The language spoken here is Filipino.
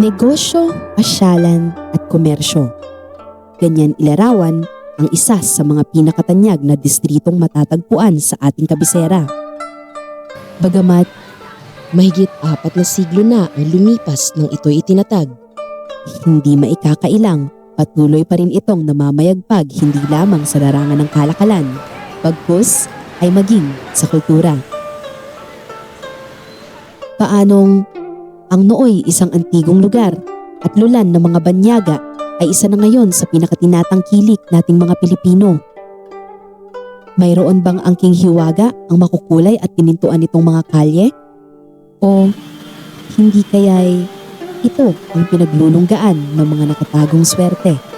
Negosyo, pasyalan at komersyo. Ganyan ilarawan ang isa sa mga pinakatanyag na distritong matatagpuan sa ating kabisera. Bagamat mahigit 4 na siglo na ang lumipas nang ito'y itinatag, Hindi maikakailang, patuloy pa rin itong namamayagpag hindi lamang sa larangan ng kalakalan, bagkus ay maging sa kultura. Paanong ang nooy isang antigong lugar at lulan ng mga banyaga ay isa na ngayon sa pinakatinatangkilik nating mga Pilipino? Mayroon bang angking hiwaga ang makukulay at pinintuan nitong mga kalye? O hindi kaya'y ito ang pinaglulunggaan ng mga nakatagong swerte?